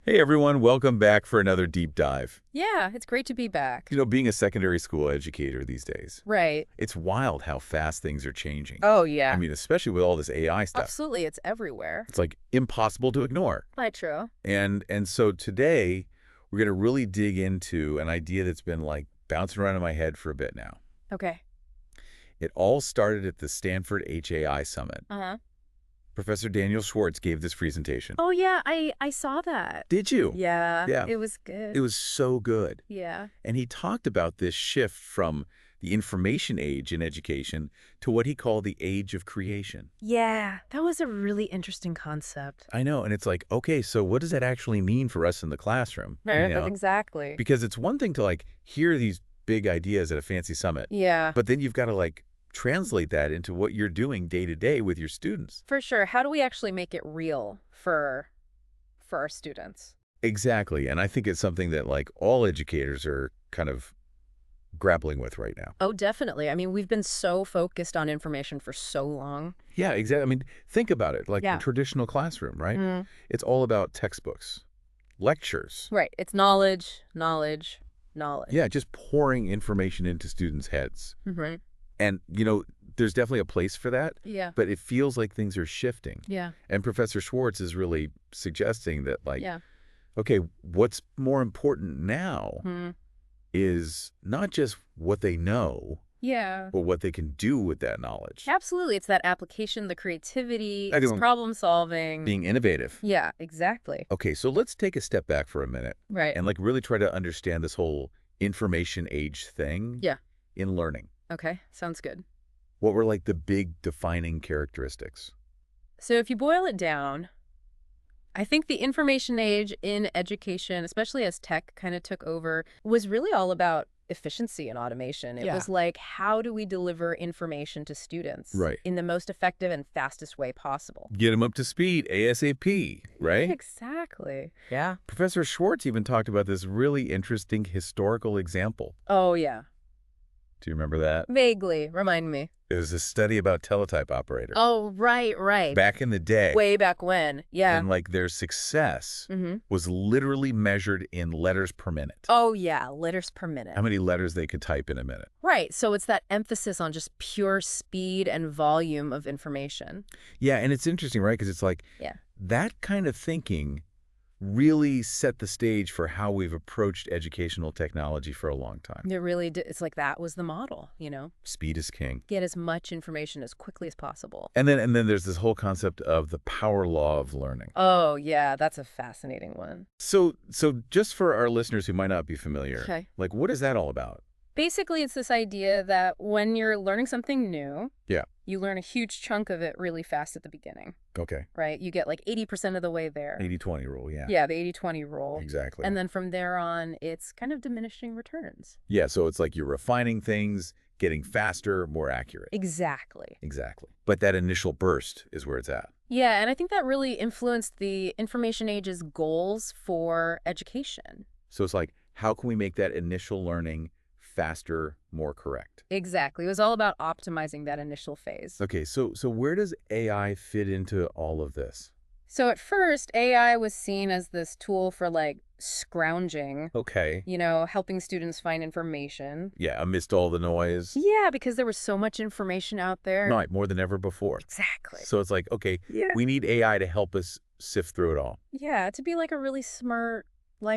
Hey everyone, welcome back for another deep dive. Yeah, it's great to be back. Being a secondary school educator these days, Right. it's wild how fast things are changing. Oh, yeah. Especially with all this AI stuff. Absolutely, it's everywhere. It's like impossible to ignore. Quite true. And so today, we're going to really dig into an idea that's been like bouncing around in my head for a bit now. Okay. It all started at the Stanford HAI summit. Uh-huh. Professor Daniel Schwartz gave this presentation. Oh, yeah, I saw that. Did you? Yeah. Yeah. It was good. It was so good. Yeah. And he talked about this shift from the information age in education to what he called the age of creation. Yeah, that was a really interesting concept. I know, and it's like, okay, so what does that actually mean for us in the classroom? Exactly. Because it's one thing to like hear these big ideas at a fancy summit, Yeah. but then you've got to like translate that into what you're doing day to day with your students. For sure. How do we actually make it real for our students? Exactly, and I think it's something that like all educators are kind of grappling with right now. Oh, definitely. I mean, we've been so focused on information for so long. Yeah, exactly. Think about it, like Yeah. the traditional classroom, right? It's all about textbooks, lectures. Right. It's knowledge, knowledge, knowledge. Yeah, just pouring information into students' heads. Mm-hmm. And, there's definitely a place for that, Yeah. but it feels like things are shifting. Yeah. And Professor Schwartz is really suggesting that, like, Yeah. okay, what's more important now Hmm. is not just what they know, Yeah. but what they can do with that knowledge. Absolutely. It's that application, the creativity, I it's don't- problem solving. Being innovative. Yeah, exactly. Okay, so let's take a step back for a minute Right. and, like, really try to understand this whole information age thing Yeah. in learning. Okay. Sounds good. What were, like, the big defining characteristics? So if you boil it down, I think the information age in education, especially as tech kind of took over, was really all about efficiency and automation. It Yeah. was like, how do we deliver information to students Right. in the most effective and fastest way possible? Get them up to speed, ASAP, right? Exactly. Yeah. Professor Schwartz even talked about this really interesting historical example. Oh, yeah. Do you remember that? Vaguely. Remind me. It was a study about teletype operators. Oh, right. Back in the day. Way back when. Yeah. And, like, their success Mm-hmm. was literally measured in letters per minute. Oh, yeah. Letters per minute. How many letters they could type in a minute. Right. So it's that emphasis on just pure speed and volume of information. Yeah, and it's interesting, right? Because it's like Yeah. that kind of thinking really set the stage for how we've approached educational technology for a long time. It really did. It's like that was the model, Speed is king. Get as much information as quickly as possible. And then there's this whole concept of the power law of learning. Oh, yeah. That's a fascinating one. So just for our listeners who might not be familiar, Okay. like, what is that all about? Basically, it's this idea that when you're learning something new, Yeah. you learn a huge chunk of it really fast at the beginning, Okay. right? You get like 80% of the way there. 80-20 rule, yeah. Yeah, the 80-20 rule. Exactly. And then from there on, it's kind of diminishing returns. Yeah, so it's like you're refining things, getting faster, more accurate. Exactly. Exactly. But that initial burst is where it's at. Yeah, and I think that really influenced the information age's goals for education. So it's like, how can we make that initial learning faster, more correct? Exactly. It was all about optimizing that initial phase. Okay, so where does AI fit into all of this? So at first, AI was seen as this tool for like scrounging, Okay. helping students find information. Yeah, amidst all the noise. Yeah, because there was so much information out there. Right, more than ever before. Exactly. So it's like, okay, Yeah. we need AI to help us sift through it all. Yeah, to be like a really smart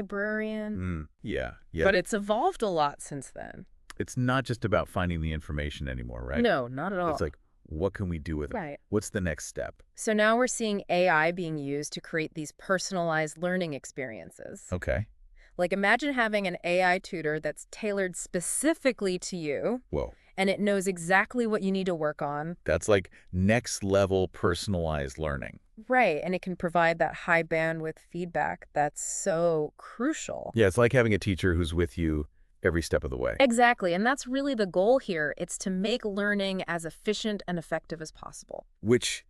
librarian. Yeah. But it's evolved a lot since then. It's not just about finding the information anymore, right? No, not at all. It's like, what can we do with it? Right. What's the next step? So now we're seeing AI being used to create these personalized learning experiences. Okay. Like imagine having an AI tutor that's tailored specifically to you, Whoa. and it knows exactly what you need to work on. That's like next level personalized learning. Right, and it can provide that high bandwidth feedback that's so crucial. Yeah, it's like having a teacher who's with you every step of the way. Exactly, and that's really the goal here. It's to make learning as efficient and effective as possible. Which,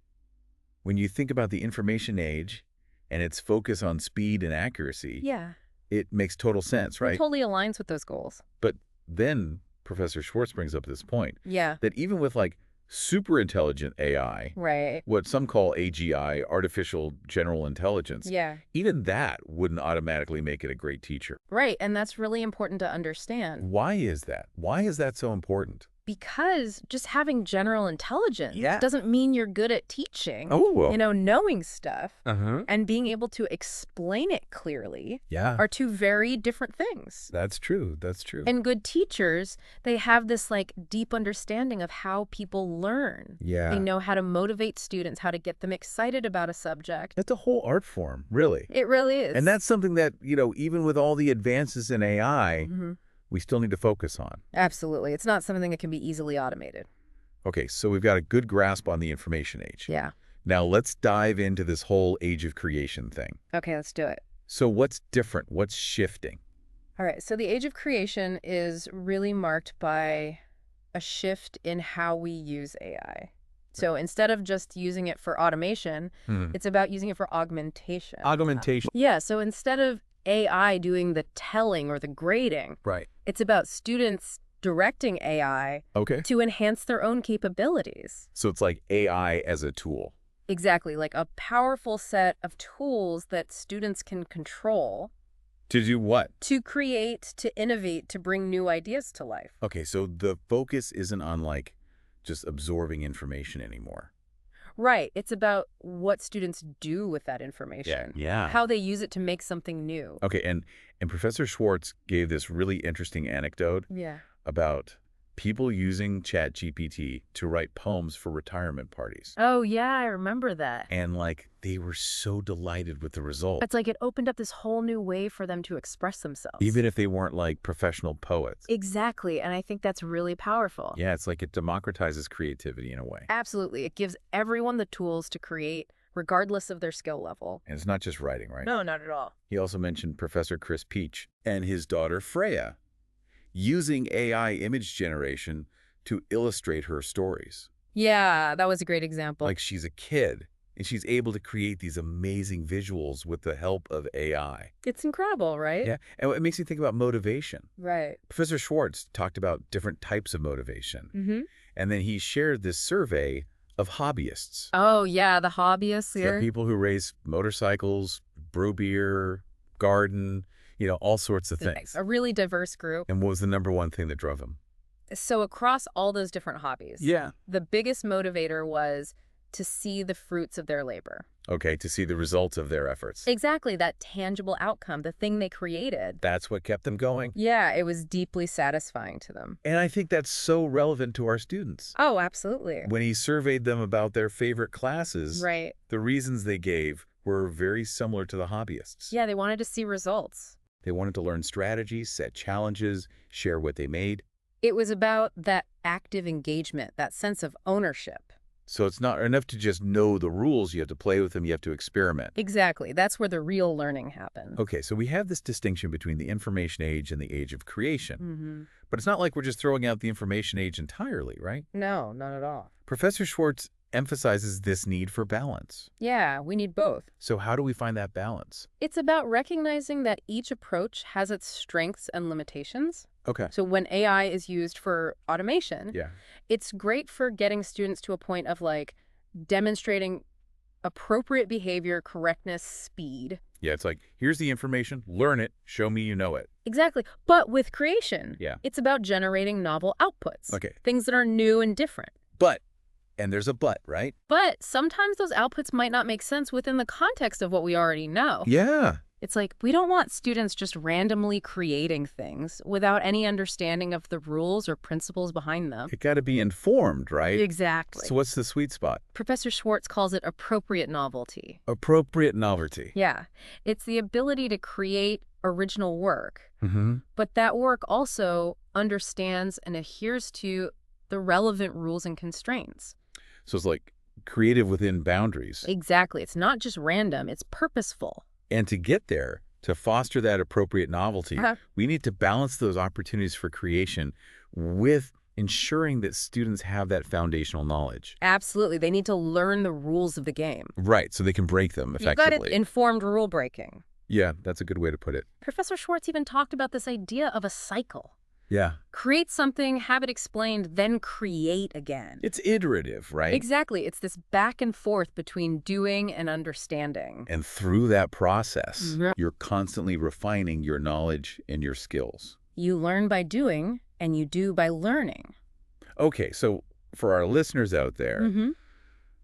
when you think about the information age and its focus on speed and accuracy, Yeah, it makes total sense, it right? totally aligns with those goals. But then Professor Schwartz brings up this point Yeah. that even with like super intelligent AI, Right. what some call AGI, artificial general intelligence, Yeah. even that wouldn't automatically make it a great teacher. Right. And that's really important to understand. Why is that? Why is that so important? Because just having general intelligence Yeah. doesn't mean you're good at teaching. Oh, well. Knowing stuff Uh-huh. and being able to explain it clearly Yeah. are two very different things. That's true. That's true. And good teachers, they have this deep understanding of how people learn. Yeah. They know how to motivate students, how to get them excited about a subject. That's a whole art form, really. It really is. And that's something that, even with all the advances in AI, Mhm. we still need to focus on. Absolutely. It's not something that can be easily automated. Okay, so we've got a good grasp on the information age. Yeah. Now let's dive into this whole age of creation thing. Okay, let's do it. So what's different? What's shifting? All right, so the age of creation is really marked by a shift in how we use AI. So instead of just using it for automation, it's about using it for augmentation. Augmentation. Yeah, so instead of AI doing the telling or the grading, Right. it's about students directing AI Okay. to enhance their own capabilities. So it's like AI as a tool. Exactly, like a powerful set of tools that students can control To do what? to create, to innovate, to bring new ideas to life. Okay, so the focus isn't on just absorbing information anymore. Right. It's about what students do with that information. Yeah. How they use it to make something new. Okay, and Professor Schwartz gave this really interesting anecdote Yeah. about people using ChatGPT to write poems for retirement parties. Oh, yeah, I remember that. And they were so delighted with the result. It's like it opened up this whole new way for them to express themselves. Even if they weren't professional poets. Exactly. And I think that's really powerful. Yeah, it's like it democratizes creativity in a way. Absolutely. It gives everyone the tools to create, regardless of their skill level. And it's not just writing, right? No, not at all. He also mentioned Professor Chris Peach and his daughter Freya using AI image generation to illustrate her stories. Yeah, that was a great example. Like she's a kid and she's able to create these amazing visuals with the help of AI. It's incredible, right? Yeah, and it makes me think about motivation. Right. Professor Schwartz talked about different types of motivation. Mm-hmm. And then he shared this survey of hobbyists. Oh, yeah, the hobbyists So here. people who race motorcycles, brew beer, garden, all sorts of things. A really diverse group. And what was the number one thing that drove him? So across all those different hobbies, Yeah. the biggest motivator was to see the fruits of their labor. Okay, to see the results of their efforts. Exactly, that tangible outcome, the thing they created. That's what kept them going. Yeah, it was deeply satisfying to them. And I think that's so relevant to our students. Oh, absolutely. When he surveyed them about their favorite classes, Right. the reasons they gave were very similar to the hobbyists. Yeah, they wanted to see results. They wanted to learn strategies, set challenges, share what they made. It was about that active engagement, that sense of ownership. So it's not enough to just know the rules. You have to play with them. You have to experiment. Exactly. That's where the real learning happens. Okay, so we have this distinction between the information age and the age of creation. Mm-hmm. But it's not like we're just throwing out the information age entirely, right? No, not at all. Professor Schwartz emphasizes this need for balance. Yeah, we need both. So how do we find that balance? It's about recognizing that each approach has its strengths and limitations. Okay. So when AI is used for automation, Yeah. it's great for getting students to a point of demonstrating appropriate behavior, correctness, speed. Yeah, it's like, here's the information, learn it, show me you know it. Exactly. But with creation, Yeah. it's about generating novel outputs. Okay. Things that are new and different. But, and there's a but, right? But sometimes those outputs might not make sense within the context of what we already know. Yeah. It's like, we don't want students just randomly creating things without any understanding of the rules or principles behind them. It got to be informed, right? Exactly. So what's the sweet spot? Professor Schwartz calls it appropriate novelty. Appropriate novelty. Yeah. It's the ability to create original work, Mm-hmm. but that work also understands and adheres to the relevant rules and constraints. So it's like creative within boundaries. Exactly. It's not just random, it's purposeful. And to get there, to foster that appropriate novelty, Uh-huh. we need to balance those opportunities for creation with ensuring that students have that foundational knowledge. Absolutely. They need to learn the rules of the game. Right, so they can break them You got it. effectively. Informed rule breaking. Yeah, that's a good way to put it. Professor Schwartz even talked about this idea of a cycle. Yeah. Create something, have it explained, then create again. It's iterative, right? Exactly. It's this back and forth between doing and understanding. And through that process, Mhm. you're constantly refining your knowledge and your skills. You learn by doing, and you do by learning. Okay, so for our listeners out there, Mm-hmm.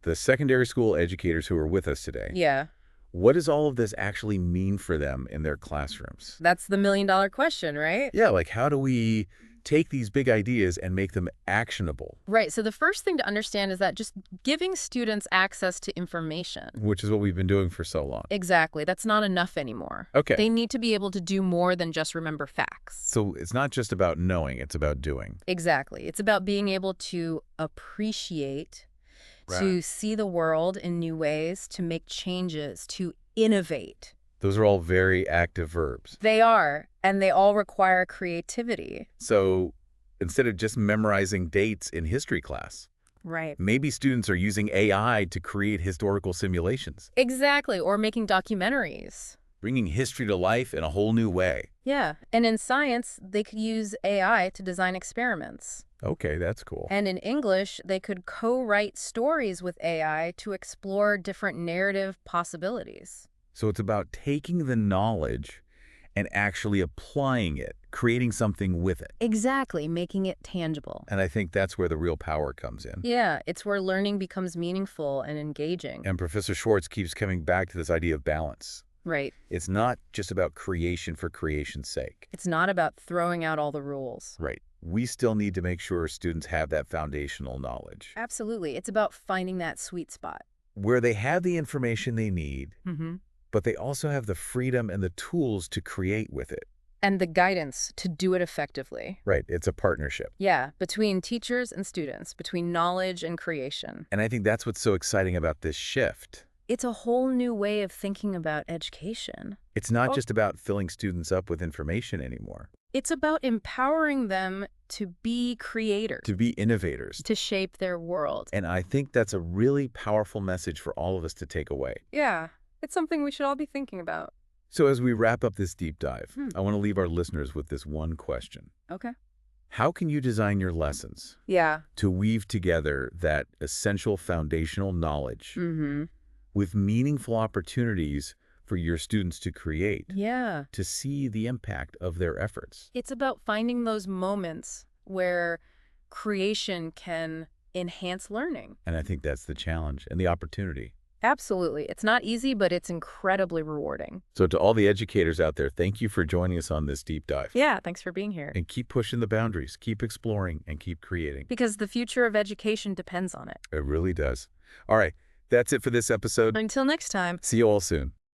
the secondary school educators who are with us today, Yeah, what does all of this actually mean for them in their classrooms? that's the million-dollar question, right? Yeah, like how do we take these big ideas and make them actionable? Right. So the first thing to understand is that just giving students access to information. Which is what we've been doing for so long. Exactly. That's not enough anymore. Okay. They need to be able to do more than just remember facts. So it's not just about knowing, it's about doing. Exactly. It's about being able to appreciate, to see the world in new ways, to make changes, to innovate. Those are all very active verbs. They are, and they all require creativity. So instead of just memorizing dates in history class, Right. maybe students are using AI to create historical simulations, Exactly. Or making documentaries. bringing history to life in a whole new way. Yeah. And in science, they could use AI to design experiments. Okay, that's cool. And in English, they could co-write stories with AI to explore different narrative possibilities. So it's about taking the knowledge and actually applying it, creating something with it. Exactly, making it tangible. And I think that's where the real power comes in. Yeah, it's where learning becomes meaningful and engaging. And Professor Schwartz keeps coming back to this idea of balance. Right. It's not just about creation for creation's sake. It's not about throwing out all the rules. Right. We still need to make sure students have that foundational knowledge, Absolutely. It's about finding that sweet spot. where they have the information they need, Mm-hmm. but they also have the freedom and the tools to create with it. And the guidance to do it effectively. Right. It's a partnership. Yeah, between teachers and students, between knowledge and creation. And I think that's what's so exciting about this shift. It's a whole new way of thinking about education. It's not just about filling students up with information anymore, It's about empowering them to be creators, to be innovators. to shape their world. And I think that's a really powerful message for all of us to take away. Yeah, it's something we should all be thinking about. So as we wrap up this deep dive, Hmm. I want to leave our listeners with this one question. Okay. How can you design your lessons Yeah. to weave together that essential foundational knowledge Mm-hmm. with meaningful opportunities for your students to create, Yeah. to see the impact of their efforts? It's about finding those moments where creation can enhance learning. And I think that's the challenge and the opportunity. Absolutely. It's not easy, but it's incredibly rewarding. So to all the educators out there, thank you for joining us on this deep dive. Yeah, thanks for being here. And keep pushing the boundaries, keep exploring, and keep creating. Because the future of education depends on it. It really does. All right, that's it for this episode. Until next time. See you all soon.